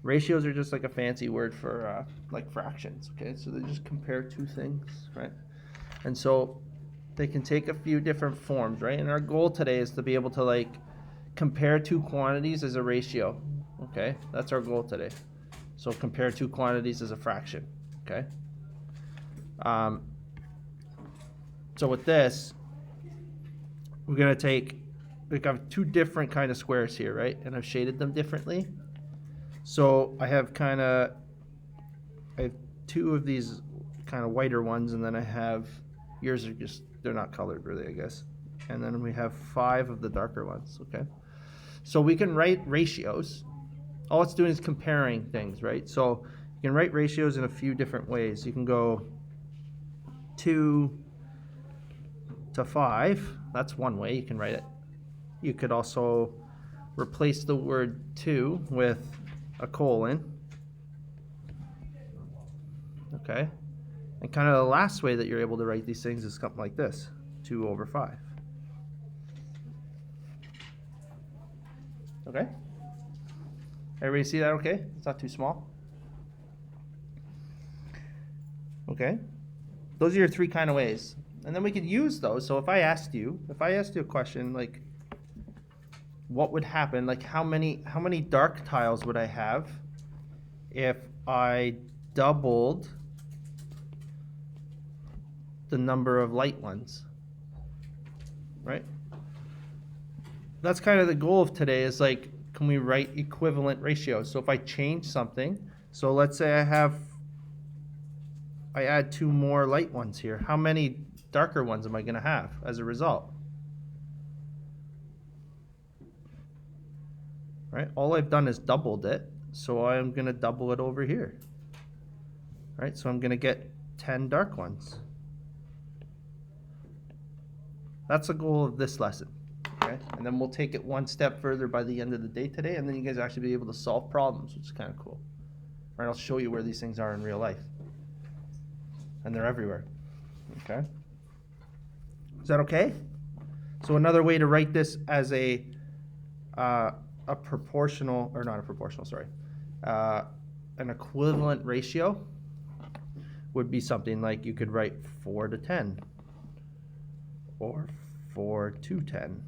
Ratios are just like a fancy word for like fractions, okay? So they just compare two things, right? And so they can take a few different forms, right? And our goal today is to be able to like compare two quantities as a ratio, okay? That's our goal today. So compare two quantities as a fraction, okay? So with this, we're gonna take, we have two different kind of squares here, right? And I've shaded them differently. So I have two of these kind of whiter ones, and then I have, yours are just, they're not colored really, I guess. And then we have 5 of the darker ones, okay? So we can write ratios. All it's doing is comparing things, right? So you can write ratios in a few different ways. You can go 2 to 5. That's one way you can write it. You could also replace the word 2 with a colon. Okay? And kind of the last way that you're able to write these things is something like this, 2 over 5. Okay? Everybody see that okay? It's not too small? Okay? Those are your 3 kind of ways. And then we could use those. So if I asked you a question like, what would happen, like how many dark tiles would I have if I doubled the number of light ones, right? That's kind of the goal of today, is like, can we write equivalent ratios? So if I change something, so let's say I add 2 more light ones here, how many darker ones am I going to have as a result? Right? All I've done is doubled it, so I'm going to double it over here. Right? So I'm going to get 10 dark ones. That's the goal of this lesson. Okay? And then we'll take it one step further by the end of the day today, and then you guys actually be able to solve problems, which is kind of cool. Right? I'll show you where these things are in real life. And they're everywhere. Okay? Is that okay? So another way to write this as a proportional, or not a proportional, sorry, an equivalent ratio would be something like, you could write 4 to 10, or 4 to 10,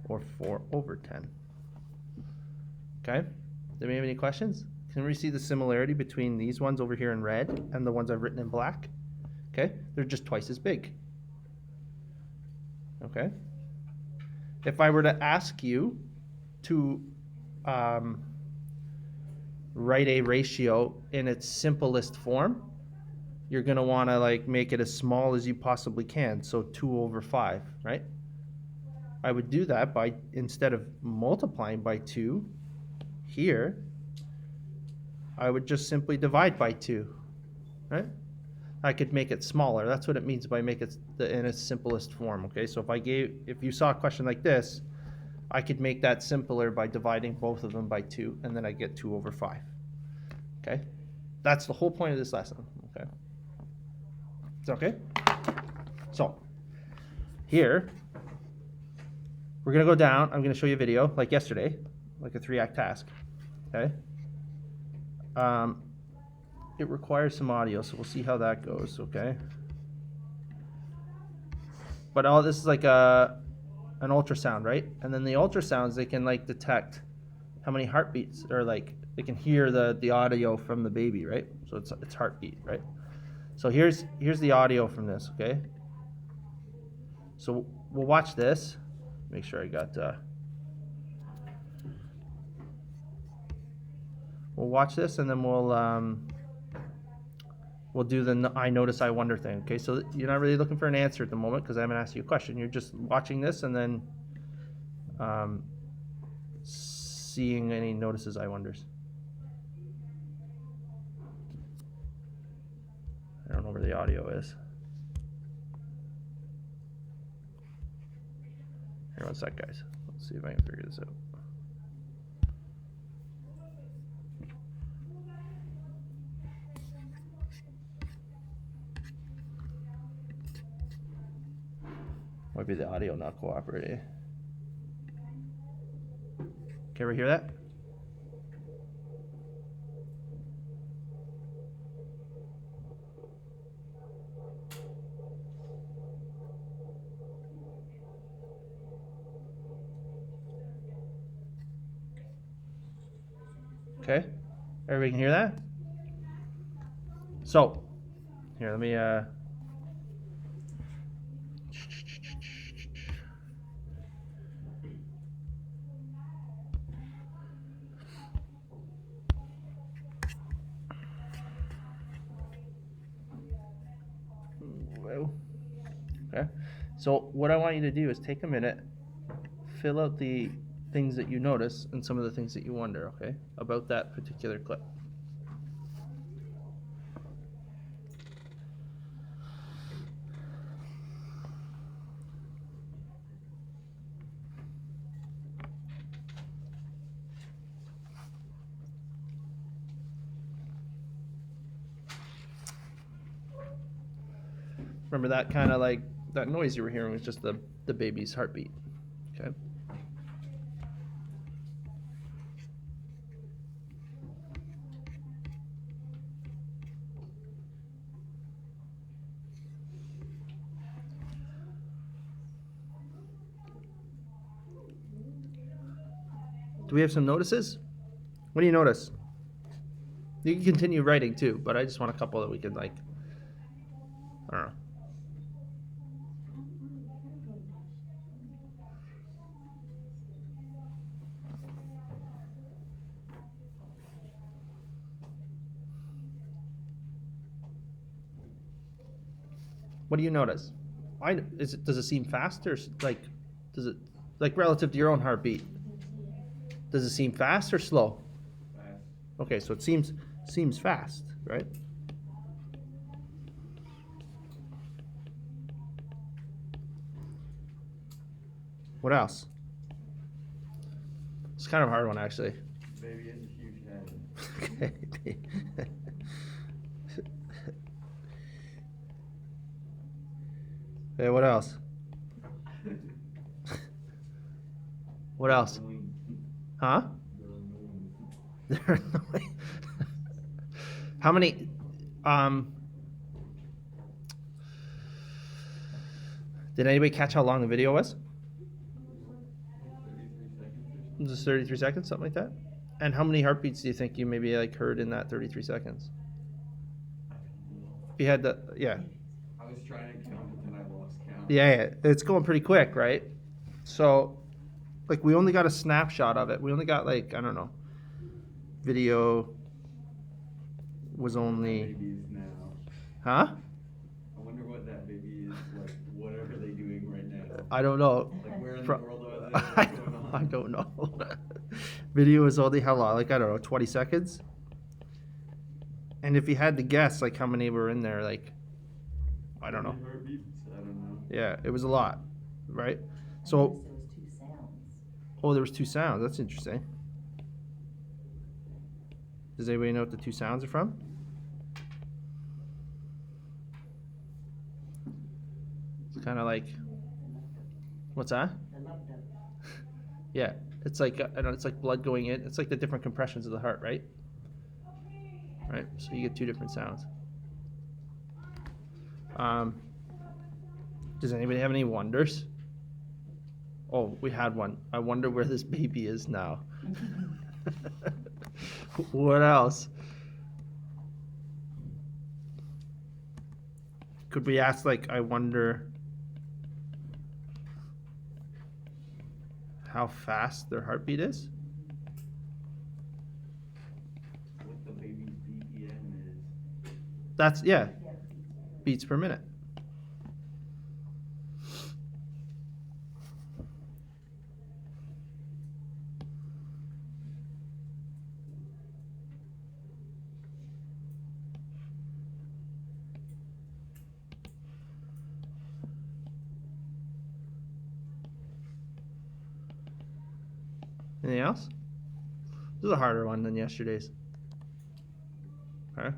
or 4 over 10. Okay? Do we have any questions? Can we see the similarity between these ones over here in red and the ones I've written in black? Okay? They're just twice as big. Okay? If I were to ask you to write a ratio in its simplest form, you're going to want to like make it as small as you possibly can. So 2 over 5, right? I would do that by, instead of multiplying by 2 here, I would just simply divide by 2, right? I could make it smaller. That's what it means by make it in its simplest form, okay? So if you saw a question like this, I could make that simpler by dividing both of them by 2, and then I get 2 over 5, okay? That's the whole point of this lesson, okay? Is that okay? So, here, we're going to go down. I'm going to show you a video, like yesterday, like a 3-act task, okay? It requires some audio, so we'll see how that goes, okay? But all this is like an ultrasound, right? And then the ultrasounds, they can like detect how many heartbeats, or like they can hear the audio from the baby, right? So it's heartbeat, right? So here's the audio from this, okay? So we'll watch this. Make sure I got. We'll watch this, and then we'll do the I notice, I wonder thing. Okay, so you're not really looking for an answer at the moment because I haven't asked you a question. You're just watching this and then seeing any notices, I wonders. I don't know where the audio is. Here, one sec, guys. Let's see if I can figure this out. Might be the audio not cooperating. Can we hear that? Okay? Everybody can hear that? So, here, let me, well, okay. So what I want you to do is take a minute, fill out the things that you notice and some of the things that you wonder, okay, about that particular clip. Remember that kind of like, that noise you were hearing was just the baby's heartbeat, okay? Do we have some notices? What do you notice? You can continue writing too, but I just want a couple that we can like, I don't know. What do you notice? Does it seem fast or like, does it, like relative to your own heartbeat? Does it seem fast or slow? Fast. Okay, so it seems fast, right? What else? It's kind of a hard one, actually. Baby has a huge head. Okay. Hey, what else? What else? Huh? They're annoying. How many? Did anybody catch how long the video was? 33 seconds or something. Just 33 seconds, something like that. And how many heartbeats do you think you maybe like heard in that 33 seconds? I don't know. If you had the, yeah. I was trying to count, but then I lost count. Yeah, it's going pretty quick, right? So, like, we only got a snapshot of it. We only got, like, I don't know. Video was That only, baby is now. huh? I wonder what that baby is like. What are they doing right now? I don't know. Like where in the world are they? I What's going on? I don't know. Video is only how long? Like, I don't know, 20 seconds? And if you had to guess, like, how many were in there, like, I don't know. How many heartbeats? I don't know. Yeah, it was a lot, right? I So, noticed there was 2 sounds. oh, there was 2 sounds. That's interesting. Does anybody know what the 2 sounds are from? It's kind of like, what's that? The love dub. Yeah, it's like, I don't know, it's like blood going in. It's like the different compressions of the heart, right? Right, so you get 2 different sounds. Does anybody have any wonders? Oh, we had one. I wonder where this baby is now. What else? Could we ask, like, I wonder how fast their heartbeat is? What the baby's BPM is. That's, yeah, beats per minute. Anything else? This is a harder one than yesterday's. Okay.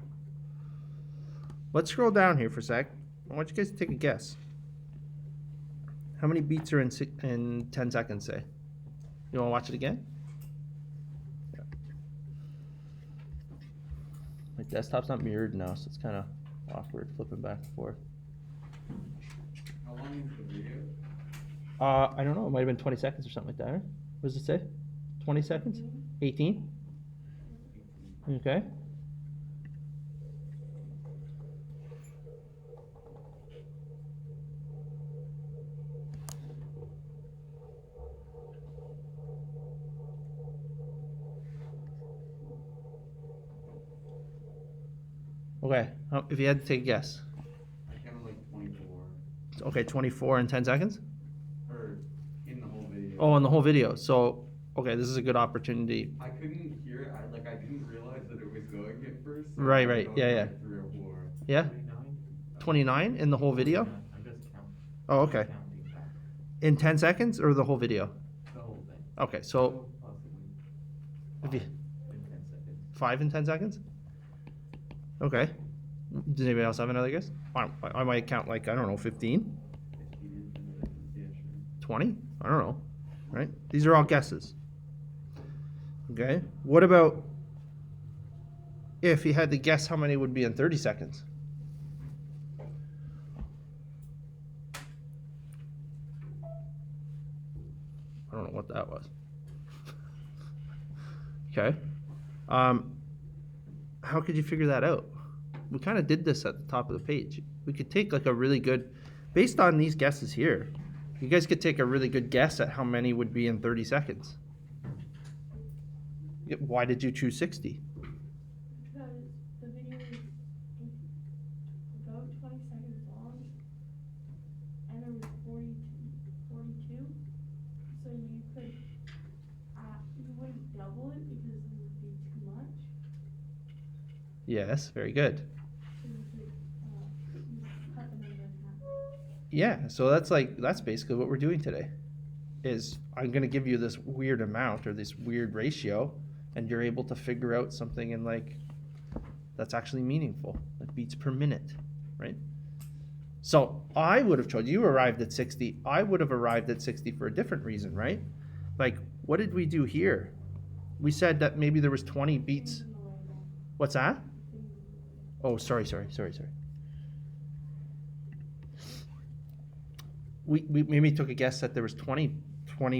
Let's scroll down here for a sec. I want you guys to take a guess. How many beats are in 10 seconds, say? You want to watch it again? Yeah. My desktop's not mirrored now, so it's kind of awkward flipping back and forth. How long is the video? I don't know. It might have been 20 seconds or something like that. Right? What does it say? 20 seconds? 18? Okay. Okay. If you had to take a guess. I counted like 24. Okay, 24 in 10 seconds? Or in the whole video. Oh, in the whole video. So, okay, this is a good opportunity. I couldn't hear it. I didn't realize that it was going at first. So Right, I right. thought Yeah, it was yeah. like 3 or 4. Yeah? 29? 29 in the whole video? 29. I'm just counting. Oh, okay. Counting back. In 10 seconds or the whole video? The whole thing. Okay, so Possibly if you, 5 in 10 seconds. 5 in 10 seconds? Okay. Does anybody else have another guess? I might count like, I don't know, 15? 15 in 10 seconds. Yeah, sure. 20? I don't know. Right? These are all guesses. Okay. What about if you had to guess how many would be in 30 seconds? I don't know what that was. Okay. How could you figure that out? We kind of did this at the top of the page. We could take like a really good, based on these guesses here, you guys could take a really good guess at how many would be in 30 seconds. Why did you choose 60? Because the video is about 20 seconds long, and there was 42, so you could, you wouldn't double it because it would be too much, Yes, very good. so you could, you cut the number in half. Yeah, so that's basically what we're doing today. Is I'm going to give you this weird amount or this weird ratio, and you're able to figure out something in like that's actually meaningful, like beats per minute, right? So I would have told you arrived at 60. I would have arrived at 60 for a different reason, right? Like, what did we do here? We said that maybe there was 20 beats. Things in the way down. What's that? Things in the way. Oh, sorry. We maybe took a guess that there was 20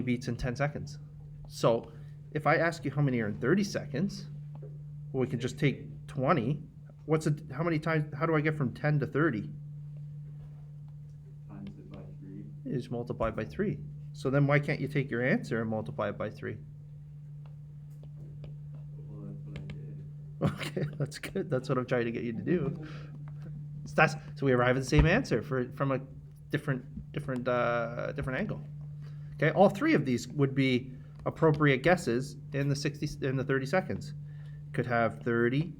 beats in 10 seconds. So if I ask you how many are in 30 seconds, well, we can just take 20. How many times, how do I get from 10 to 30? Times it by 3. You just multiply by 3. So then why can't you take your answer and multiply it by 3? Well, that's what I did. Okay, that's good. That's what I'm trying to get you to do. So we arrive at the same answer from a different angle. Okay, all 3 of these would be appropriate guesses in the 30 seconds. Could have 30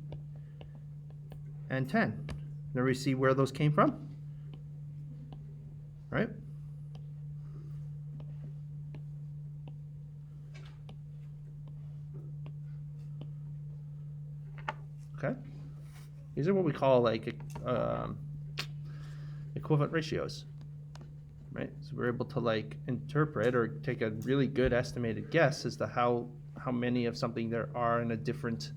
and 10. Now we see where those came from, right? Okay, these are what we call like equivalent ratios, right? So we're able to like interpret or take a really good estimated guess as to how many of something there are in a different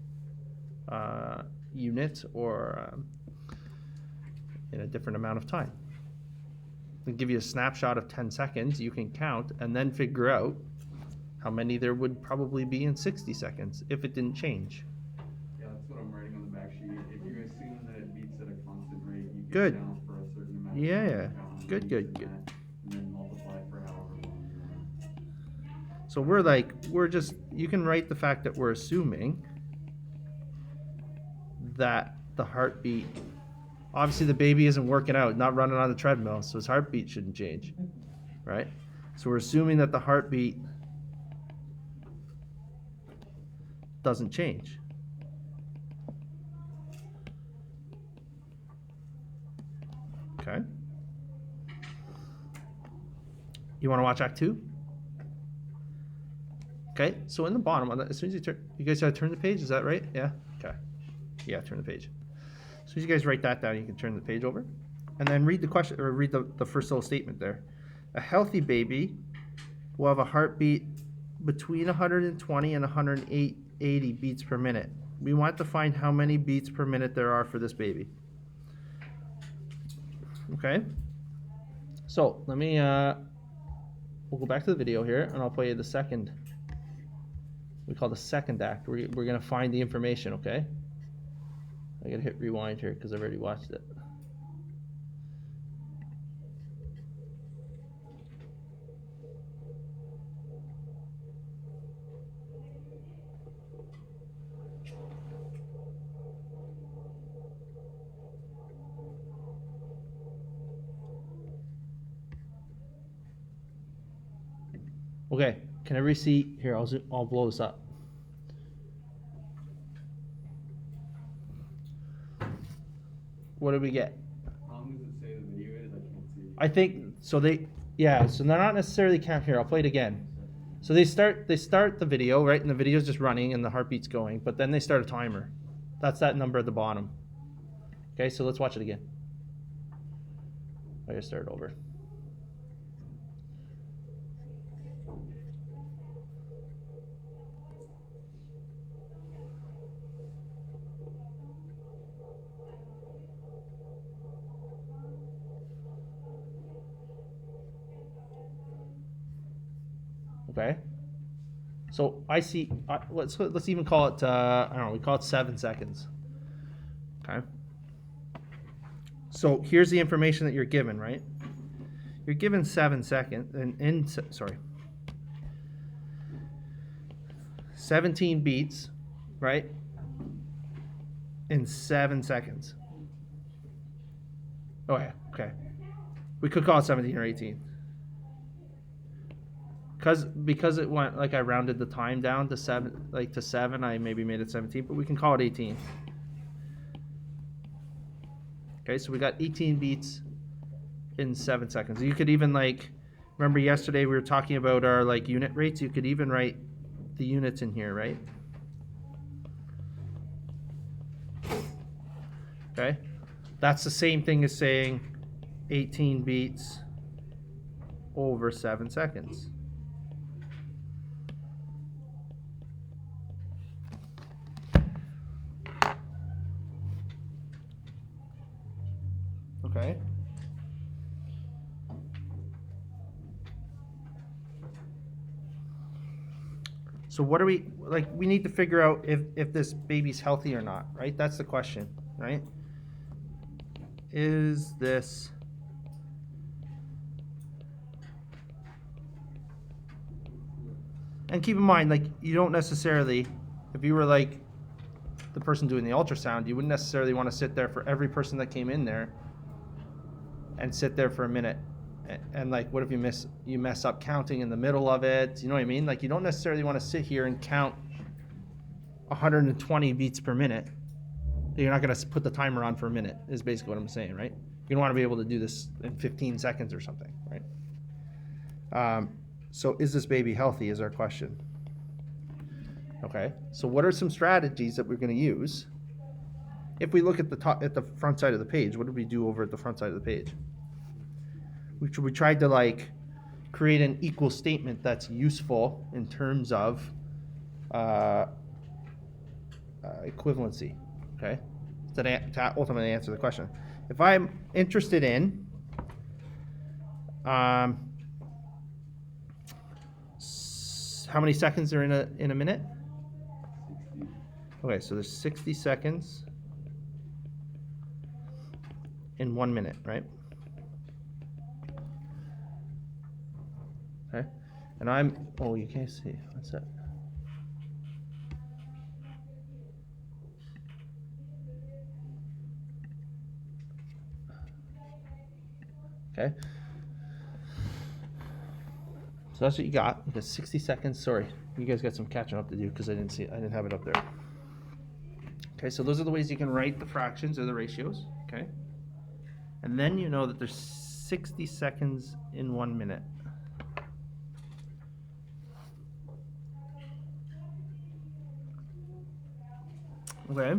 unit or in a different amount of time. I'll give you a snapshot of 10 seconds. You can count and then figure out how many there would probably be in 60 seconds if it didn't change. Yeah, that's what I'm writing on the back sheet. If you assume that it beats at a constant rate, you can Good. count for a certain amount Yeah, of time. yeah. Count how many Good. beats in that, and then multiply for however long you want. So you can write the fact that we're assuming that the heartbeat, obviously the baby isn't working out, not running on the treadmill, so his heartbeat shouldn't change, right? So we're assuming that the heartbeat doesn't change. Okay. You want to watch Act 2? Okay, so in the bottom, as soon as you guys gotta turn the page, is that right? Yeah? Okay. Yeah, turn the page. As soon as you guys write that down, you can turn the page over. And then read the question, or read the first little statement there. A healthy baby will have a heartbeat between 120 and 180 beats per minute. We want to find how many beats per minute there are for this baby. Okay? So, let me, we'll go back to the video here, and I'll play you the second. we call the second act. We're going to find the information, okay? I got to hit rewind here because I've already watched it. Okay, can everybody see? Here, I'll blow this up. What did we get? How long does it say the video is? I can't see. I think so. So they're not necessarily count here. I'll play it again. So they start the video, right, and the video's just running and the heartbeat's going, but then they start a timer. That's that number at the bottom. Okay, so let's watch it again. I gotta start over. Okay. So I see. Let's even call it. I don't know. We call it 7 seconds. Okay. So here's the information that you're given, right? You're given 7 seconds, and 17 beats, right? In 7 seconds. Oh yeah. Okay. We could call it 17 or 18. Because it went, like, I rounded the time down to 7, I maybe made it 17, but we can call it 18. Okay, so we got 18 beats in 7 seconds. You could even, like, remember yesterday we were talking about our, like, unit rates? You could even write the units in here, right? Okay, that's the same thing as saying 18 beats over 7 seconds. Okay. So what are we, like, we need to figure out if this baby's healthy or not, right? That's the question, right? Is this and keep in mind, like, you don't necessarily, if you were like the person doing the ultrasound, you wouldn't necessarily want to sit there for every person that came in there and sit there for a minute and like, what if you mess up counting in the middle of it? You know what I mean? Like, you don't necessarily want to sit here and count 120 beats per minute. You're not going to put the timer on for a minute, is basically what I'm saying, right? You don't want to be able to do this in 15 seconds or something, right? So is this baby healthy is our question. Okay, so what are some strategies that we're going to use? If we look at the front side of the page, what did we do over at the front side of the page? We tried to, like, create an equal statement that's useful in terms of equivalency, okay? To ultimately answer the question. If I'm interested in how many seconds are in a minute? 60. Okay, so there's 60 seconds in 1 minute, right? Okay, and you can't see, what's that? Okay, so that's what you got. You got 60 seconds. Sorry, you guys got some catching up to do because I didn't have it up there. Okay, so those are the ways you can write the fractions or the ratios. Okay, and then you know that there's 60 seconds in 1 minute. Okay.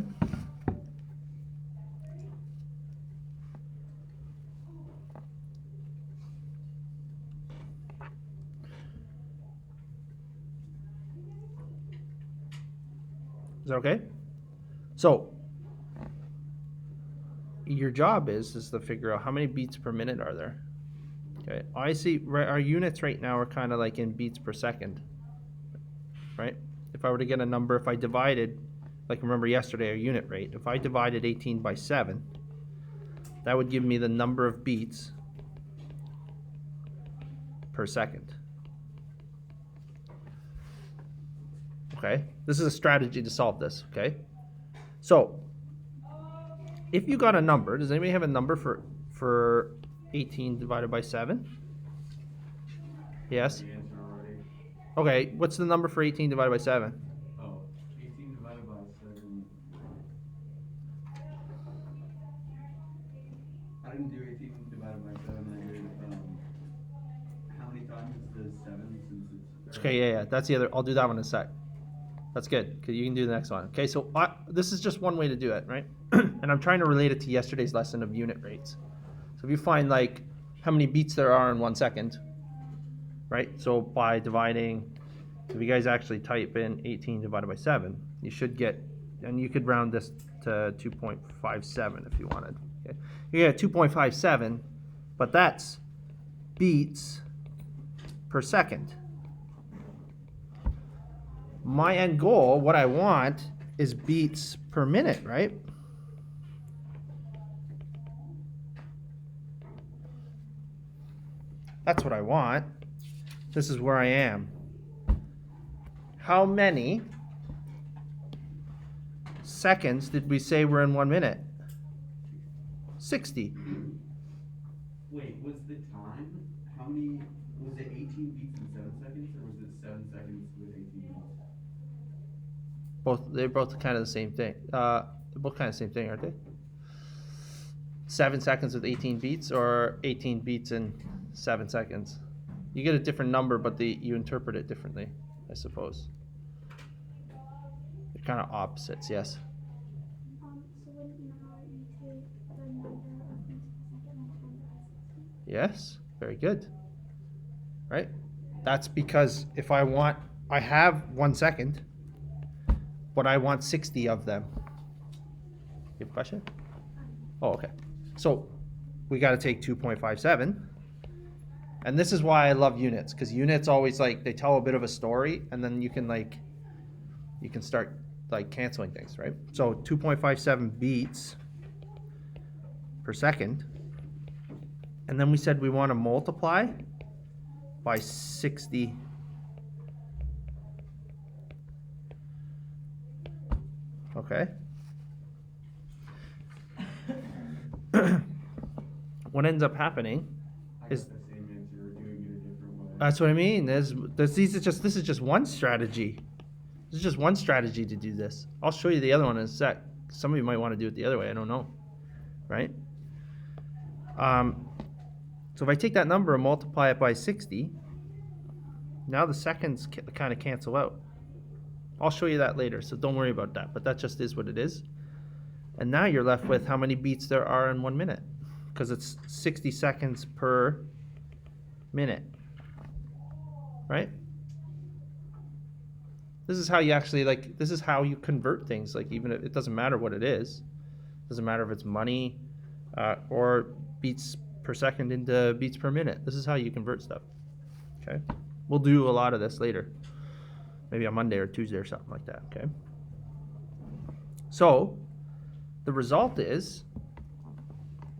Is that okay? So your job is to figure out how many beats per minute are there. Okay, I see our units right now are kind of like in beats per second, right? if I were to get a number, if I divided, like remember yesterday, our unit rate, if I divided 18 by 7, that would give me the number of beats per second. Okay, this is a strategy to solve this, okay? So, if you got a number, does anybody have a number for 18 divided by 7? Yes? The answer already. Okay, what's the number for 18 divided by 7? Oh, 18 divided by 7. I didn't do 18 divided by 7. I did, how many times is the 7 since it's... Okay, yeah, that's the other, I'll do that one in a sec. That's good, because you can do the next one. Okay, so this is just one way to do it, right? And I'm trying to relate it to yesterday's lesson of unit rates. So if you find like how many beats there are in 1 second, right? So by dividing, if you guys actually type in 18 divided by 7, you should get, and you could round this to 2.57 if you wanted. Okay? You get 2.57, but that's beats per second. My end goal, what I want, is beats per minute, right? That's what I want. This is where I am. How many seconds did we say were in 1 minute? 60. Wait, was the time? How many? Was it 18 beats in 7 seconds, or was it 7 seconds with 18 beats? They're both kind of the same thing. They're both kind of the same thing, aren't they? 7 seconds with 18 beats, or 18 beats in 7 seconds. You get a different number, but you interpret it differently, I suppose. They're kind of opposites, yes. So wouldn't now you take the number of beats per second and times it by 60? Yes, very good. Right? That's because if I have 1 second, but I want 60 of them. You have a question? Oh, okay. So we got to take 2.57. And this is why I love units, because units always like, they tell a bit of a story, and then you can start like canceling things, right? So 2.57 beats per second. And then we said we want to multiply by 60. Okay. What ends up happening I is, got the same answer, doing it a different way. that's what I mean. This is just one strategy. This is just one strategy to do this. I'll show you the other one in a sec. Some of you might want to do it the other way. I don't know. Right? So if I take that number and multiply it by 60, now the seconds kind of cancel out. I'll show you that later, so don't worry about that. But that just is what it is. And now you're left with how many beats there are in 1 minute, because it's 60 seconds per minute. Right? This is how you actually, like, this is how you convert things. Like, even if it doesn't matter what it is. It doesn't matter if it's money or beats per second into beats per minute. This is how you convert stuff. Okay? We'll do a lot of this later. Maybe on Monday or Tuesday or something like that. Okay? So, the result is,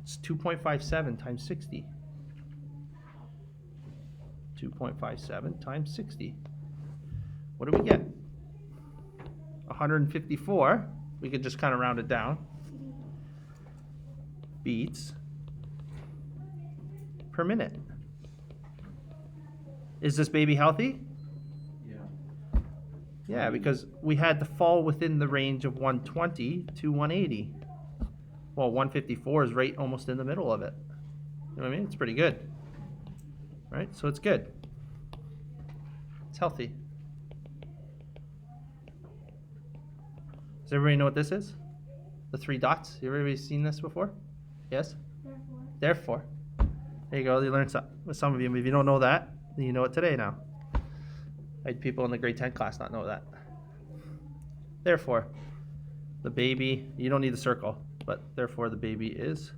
it's 2.57 times 60. 2.57 times 60. What do we get? 154. We could just kind of round it down. Beats per minute. Is this baby healthy? Yeah. Yeah, because we had to fall within the range of 120 to 180. Well, 154 is right almost in the middle of it. You know what I mean? It's pretty good. Right? So it's good. It's healthy. Does everybody know what this is? The 3 dots? Everybody seen this before? Yes? Therefore. There you go. You learned some of you. If you don't know that, then you know it today now. I had people in the grade 10 class not know that. Therefore, the baby, you don't need the circle, but therefore the baby is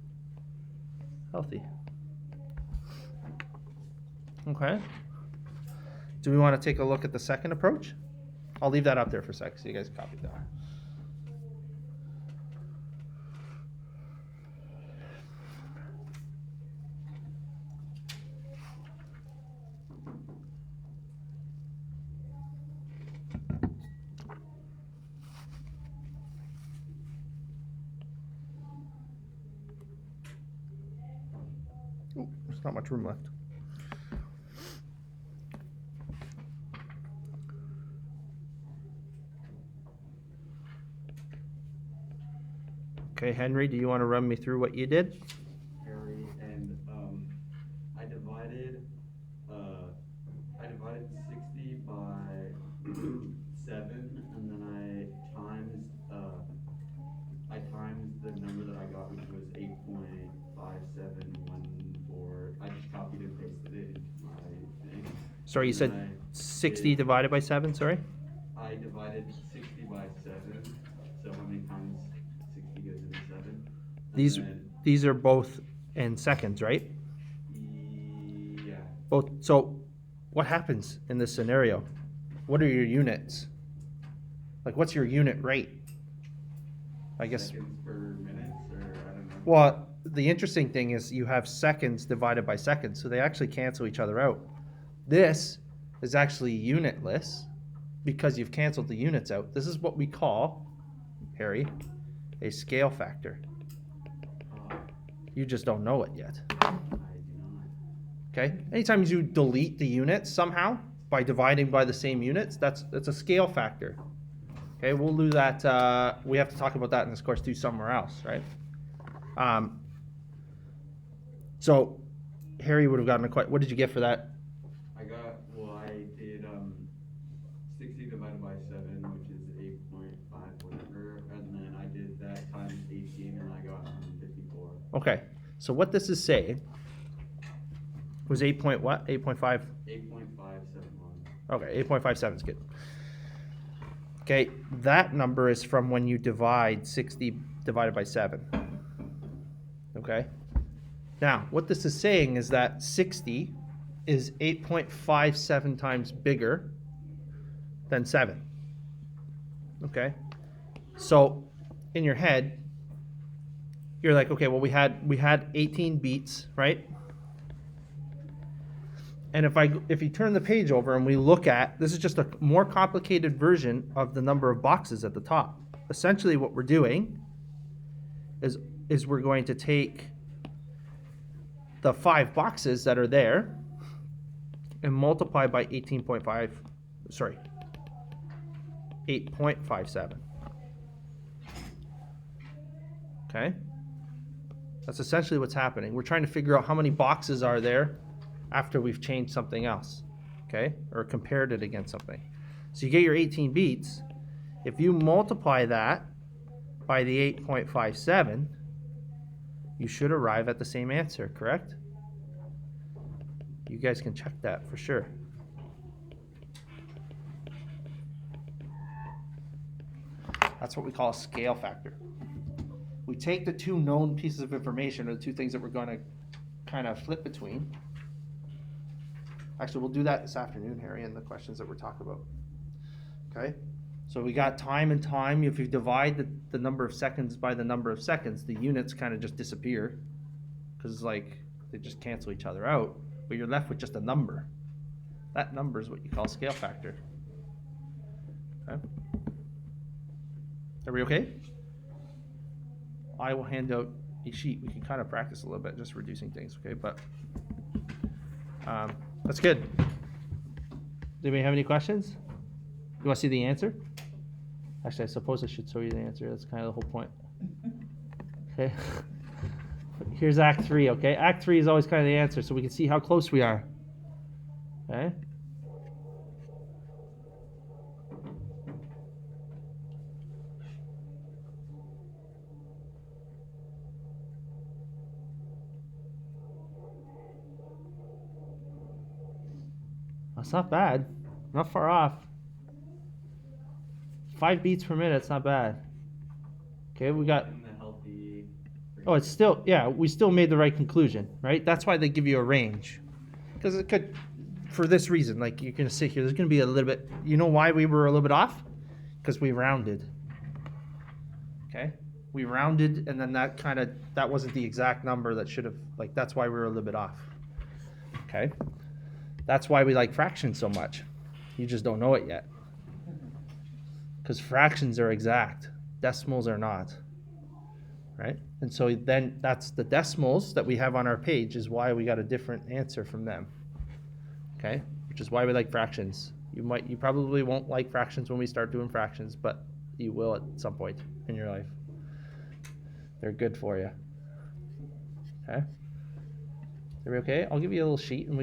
healthy. Okay. Do we want to take a look at the second approach? I'll leave that up there for a sec so you guys copy that. Ooh, there's not much room left. Okay, Henry, do you want to run me through what you did? Harry, and I divided 60 by 7, and then I times the number that I got, which was 8.5714. I just copied and pasted it into my thing. Sorry, you And said then I 60 did- divided by 7, sorry? I divided 60 by 7, so how many times 60 goes into 7? And These then, these are both in seconds, right? yeah, Both. So what happens in this scenario? What are your units? Like, what's your unit rate? I guess. seconds per minutes, or I don't know. Well, the interesting thing is you have seconds divided by seconds, so they actually cancel each other out. This is actually unitless because you've canceled the units out. This is what we call, Harry, a scale factor. You just don't know it yet. I do not. Okay? Anytime you delete the units somehow by dividing by the same units, that's a scale factor. Okay, we'll do that. We have to talk about that in this course too somewhere else, right? So Harry would have gotten a question. What did you get for that? I did 60 divided by 7, which is 8.5 whatever, and then I did that times 18, and I got 154. Okay, so what this is saying was 8 point what? 8.5? 8.571. Okay, 8.57 is good. Okay, that number is from when you divide 60 divided by 7. Okay? Now, what this is saying is that 60 is 8.57 times bigger than 7. Okay? So, in your head, you're like, okay, well we had 18 beats, right? And if you turn the page over and we look at, this is just a more complicated version of the number of boxes at the top. Essentially what we're doing is we're going to take the 5 boxes that are there and multiply by 8.57. Okay? That's essentially what's happening. We're trying to figure out how many boxes are there after we've changed something else, okay? Or compared it against something. So you get your 18 beats. If you multiply that by the 8.57, you should arrive at the same answer, correct? You guys can check that for sure. That's what we call a scale factor. We take the two known pieces of information, or the two things that we're going to kind of flip between. Actually, we'll do that this afternoon, Harry, in the questions that we're talking about. Okay? So we got time and time. If you divide the number of seconds by the number of seconds, the units kind of just disappear because it's like they just cancel each other out, but you're left with just a number. That number is what you call scale factor. Okay? Are we okay? I will hand out a sheet. We can kind of practice a little bit, just reducing things, okay? But that's good. Does anybody have any questions? You want to see the answer? Actually, I suppose I should show you the answer. That's kind of the whole point. Okay. Here's Act 3, okay? Act 3 is always kind of the answer, so we can see how close we are. Okay? That's not bad. Not far off. 5 beats per minute, it's not bad. Okay, we got... In the healthy... Oh, it's still... Yeah, we still made the right conclusion, right? That's why they give you a range. Because it could... for this reason, like you're gonna sit here, there's gonna be a little bit, you know why we were a little bit off? Because we rounded. Okay? We rounded and then that wasn't the exact number that should have, like, that's why we were a little bit off. Okay? That's why we like fractions so much. You just don't know it yet. Because fractions are exact, decimals are not. Right? And so then that's the decimals that we have on our page is why we got a different answer from them. Okay? Which is why we like fractions. You probably won't like fractions when we start doing fractions, but you will at some point in your life. They're good for you. Okay? Are we okay? I'll give you a little sheet and we